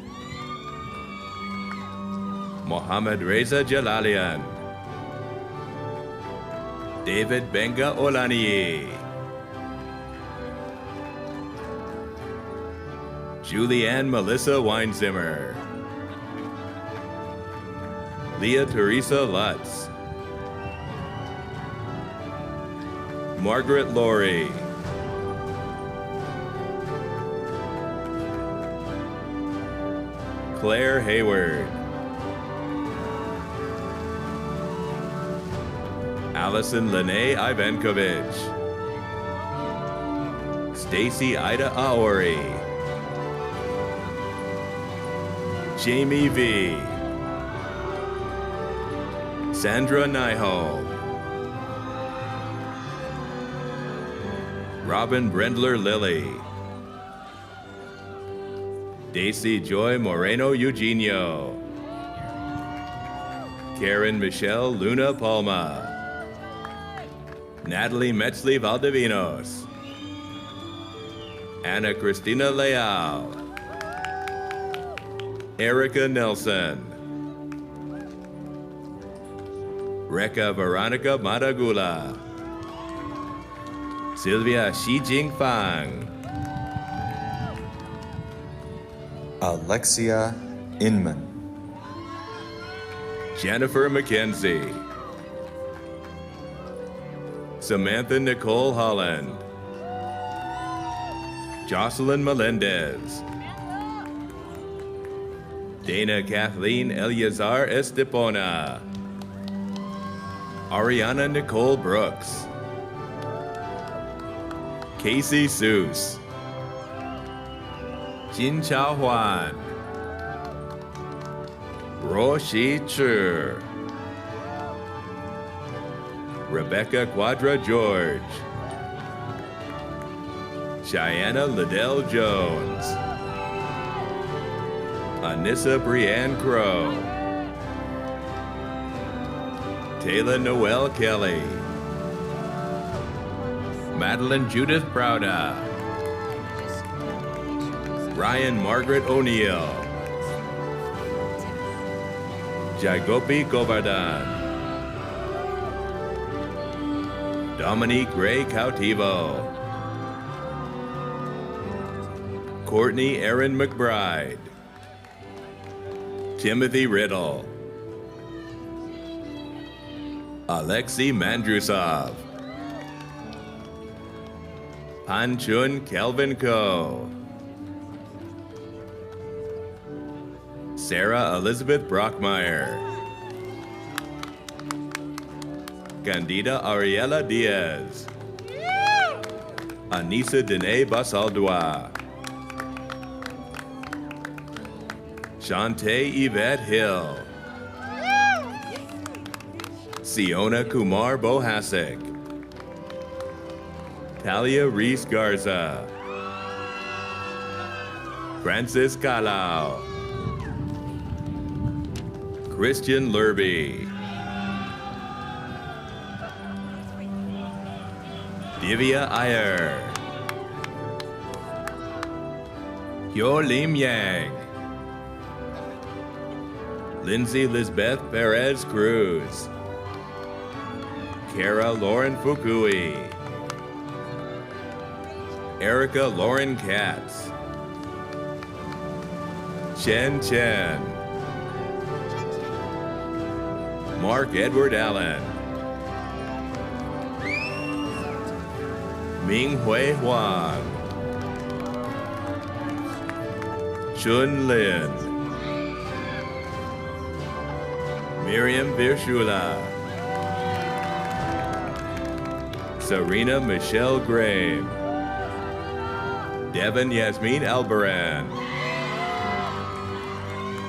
Mohammed Reza Jalalian, David Benga Olaniyi, Julianne Melissa Weinzimmer, Leah Teresa Lutz, Margaret Laurie, Claire Hayward, Allison Lene Ivankovich, Stacy Ida Aori, Jamie V, Sandra Nyholm, Robin Brendler Lilly, Daisy Joy Moreno Eugenio, Karen Michelle Luna Palma, Natalie Metzley Valdivinos, Ana Cristina Leal, Erica Nelson, Reka Veronica Madagula, Sylvia Shi Jing Fang. Alexia Inman. Jennifer McKenzie. Samantha Nicole Holland. Jocelyn Melendez. Dana Kathleen Eleazar Estepona. Ariana Nicole Brooks. Casey Seuss. Jin Chao Huan. Roshi Chu. Rebecca Quadra George. Cheyenne Liddell Jones. Anissa Brianne Crow. Taylor Noel Kelly. Madeline Judith Prouda. Ryan Margaret O'Neill. Jagopi Govardhan. Dominique Gray Cautivo. Courtney Aaron McBride. Timothy Riddle. Alexei Mandrusov. Panchun Kelvin Ko. Sarah Elizabeth Brockmeyer. Candida Ariela Diaz. Anissa Dene Basaldua. Shantae Yvette Hill. Siona Kumar Bohasek. Talia Reese Garza. Francis Kalau. Christian Lurby. Divya Iyer. Hyo Lim Yang. Lindsay Lisbeth Perez Cruz. Kara Lauren Fukui. Erica Lauren Katz. Chen Chen. Mark Edward Allen. Ming Hui Huang. Chun Lin. Miriam Virshula. Serena Michelle Graham. Devin Yasmin Albaran.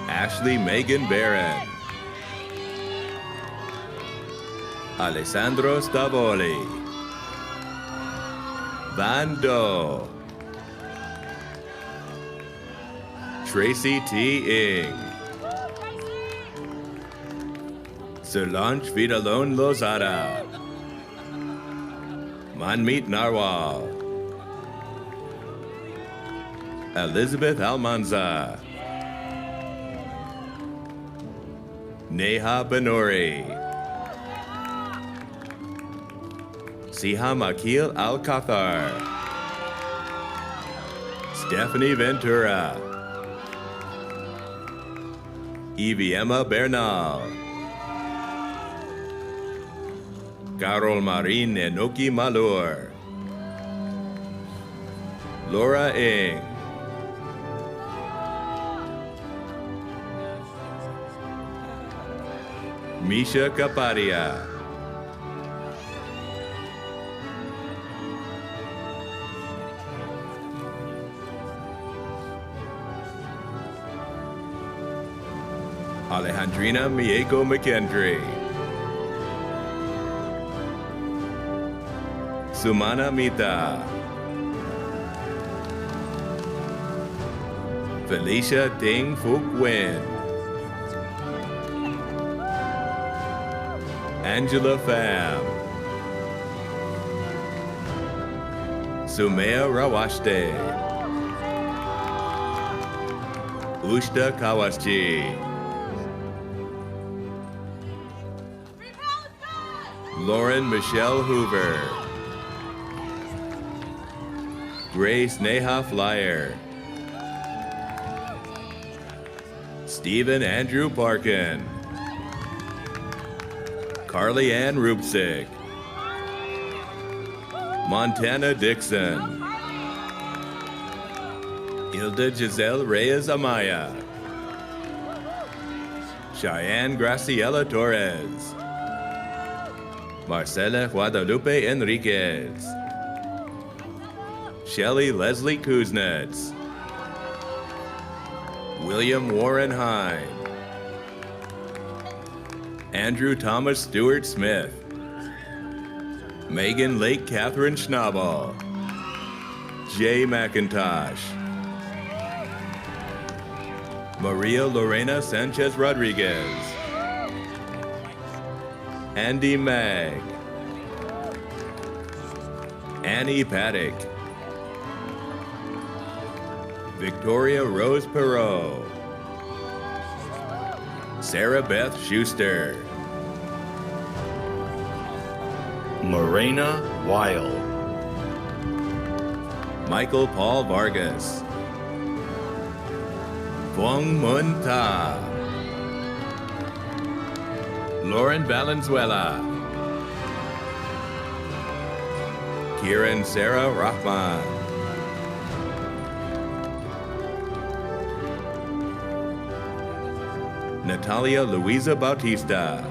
Ashley Megan Barron. Alessandro Stavoli. Van Do. Tracy T. Ing. Solange Vidalon Lozada. Manmeet Narwal. Elizabeth Almanza. Neha Benori. Siham Akil Al-Kathar. Stephanie Ventura. Evie Emma Bernal. Carol Marin Enoki Malur. Laura Ing. Misha Kapadia. Alejandrina Mieko McKendry. Sumana Mita. Felicia Ding Phuc Nguyen. Angela Pham. Sumaya Rawashte. Ushta Kawasji. Lauren Michelle Hoover. Grace Neha Flyer. Stephen Andrew Parkin. Carly Ann Rupsik. Montana Dixon. Hilda Giselle Reyes Amaya. Cheyenne Graciela Torres. Marcela Guadalupe Enriquez. Shelley Leslie Kuznets. William Warren Hine. Andrew Thomas Stewart Smith. Megan Lake Catherine Schnabel. Jay McIntosh. Maria Lorena Sanchez Rodriguez. Andy Mag. Annie Paddock. Victoria Rose Perot. Sarah Beth Schuster. Morena Weil. Michael Paul Vargas. Vuong Mun Ta. Lauren Valenzuela. Kieran Sarah Rahman. Natalia Luisa Bautista.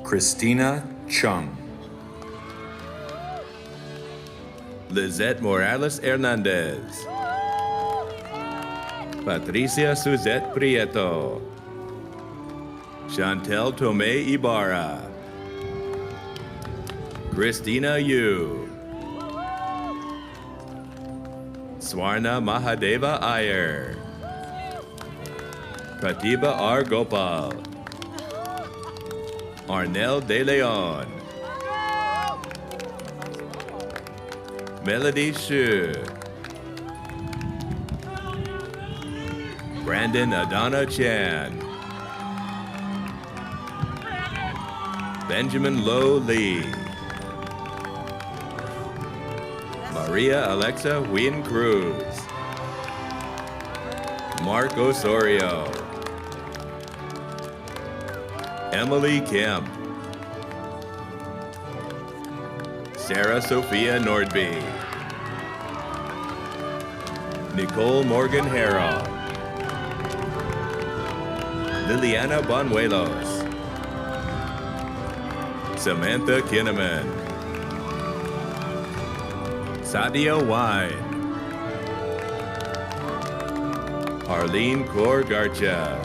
Christina Chung. Lizette Morales Hernandez. Patricia Suzette Prieto. Chantel Tomei Ibarra. Christina Yu. Swarna Mahadeva Iyer. Pratibha R. Gopal. Arnel De Leon. Melody Shu. Brandon Adana Chan. Benjamin Lo Lee. Maria Alexa Wynn Cruz. Mark Osorio. Emily Kemp. Sarah Sophia Nordby. Nicole Morgan Harrell. Liliana Banuelos. Samantha Kinnaman. Sadia Wine. Arlene Kaur Garcha.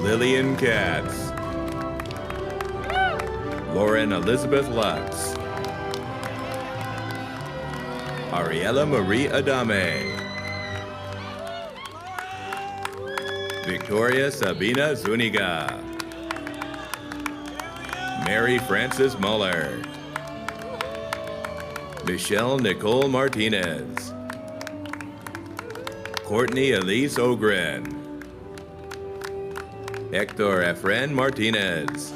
Lillian Katz. Lauren Elizabeth Lux. Ariella Marie Adame. Victoria Sabina Zuniga. Mary Frances Muller. Michelle Nicole Martinez. Courtney Elise Ogren. Hector Efren Martinez.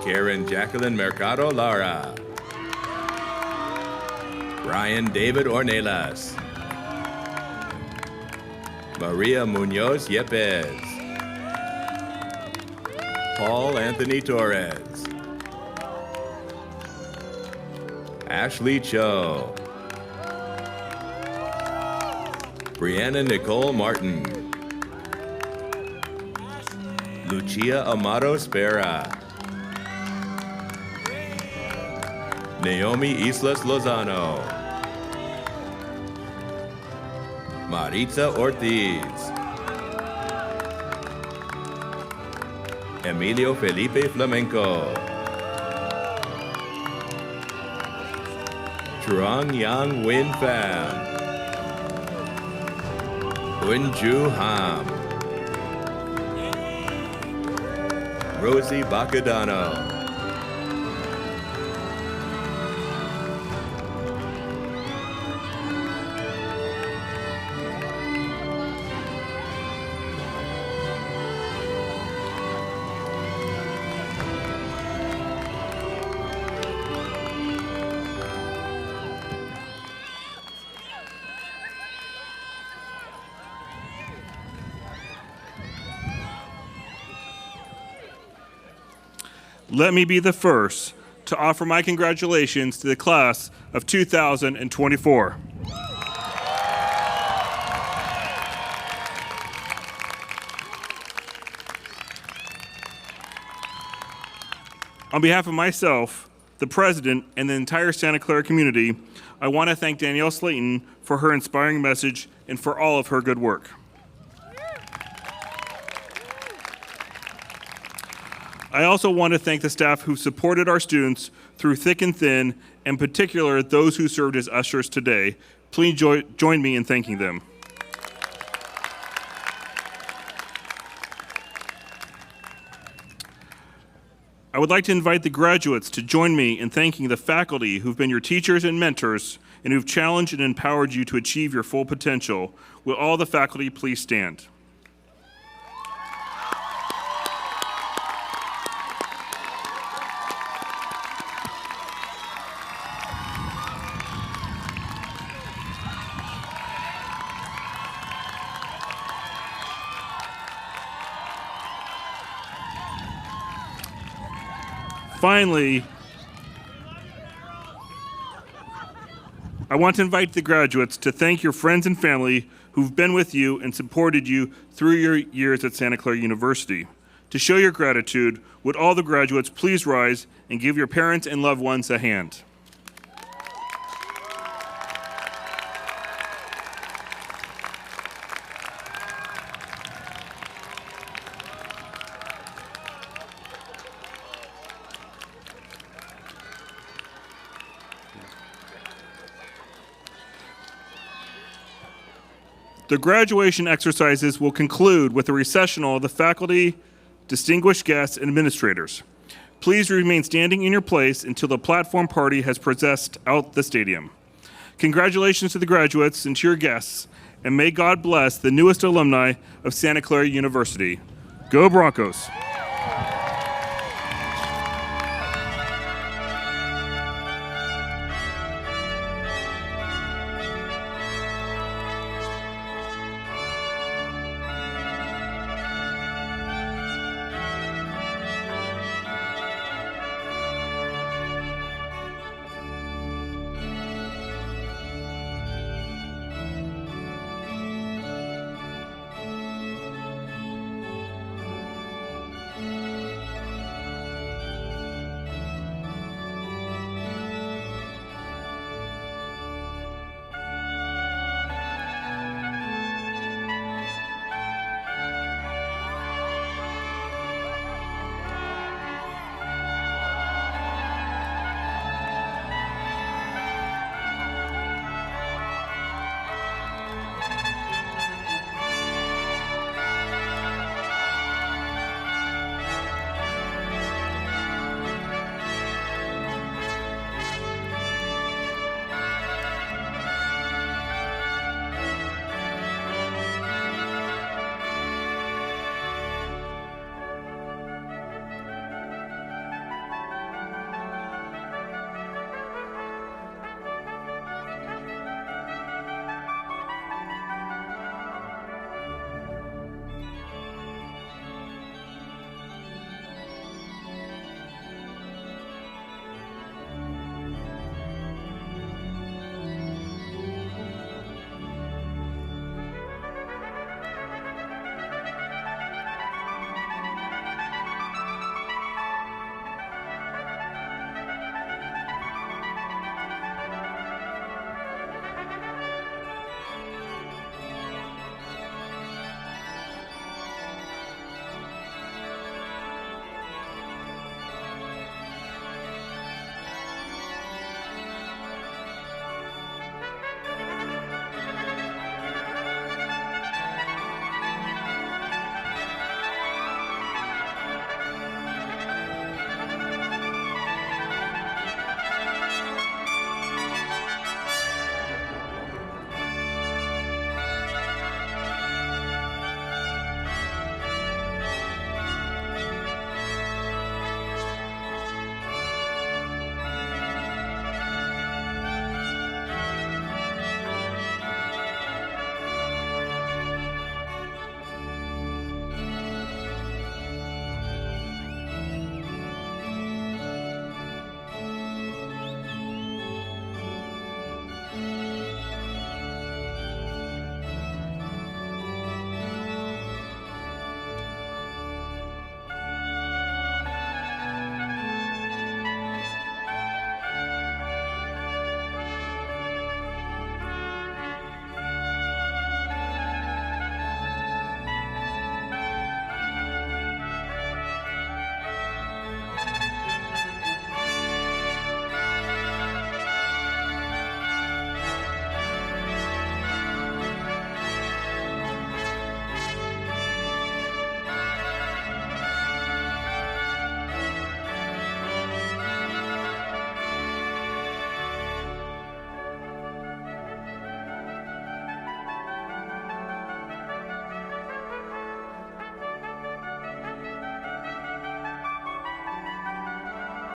Karen Jacqueline Mercado Lara. Brian David Ornelas. Maria Munoz Yepes. Paul Anthony Torres. Ashley Cho. Brianna Nicole Martin. Lucia Amato Spera. Naomi Islas Lozano. Maritza Ortiz. Emilio Felipe Flamenco. Trung Yang Win Pham. Unju Ham. Rosie Bacadano. let me be the first to offer my congratulations to the class of 2024. On behalf of myself, the president, and the entire Santa Clara community, I want to thank Danielle Slaton for her inspiring message and for all of her good work. I also want to thank the staff who supported our students through thick and thin, in particular those who served as ushers today. Please join me in thanking them. I would like to invite the graduates to join me in thanking the faculty who've been your teachers and mentors and who've challenged and empowered you to achieve your full potential. Will all the faculty please stand? Finally, I want to invite the graduates to thank your friends and family who've been with you and supported you through your years at Santa Clara University. To show your gratitude, would all the graduates please rise and give your parents and loved ones a hand? The graduation exercises will conclude with a recessional of the faculty, distinguished guests, and administrators. Please remain standing in your place until the platform party has processed out the stadium. Congratulations to the graduates and to your guests, and may God bless the newest alumni of Santa Clara University. Go Broncos!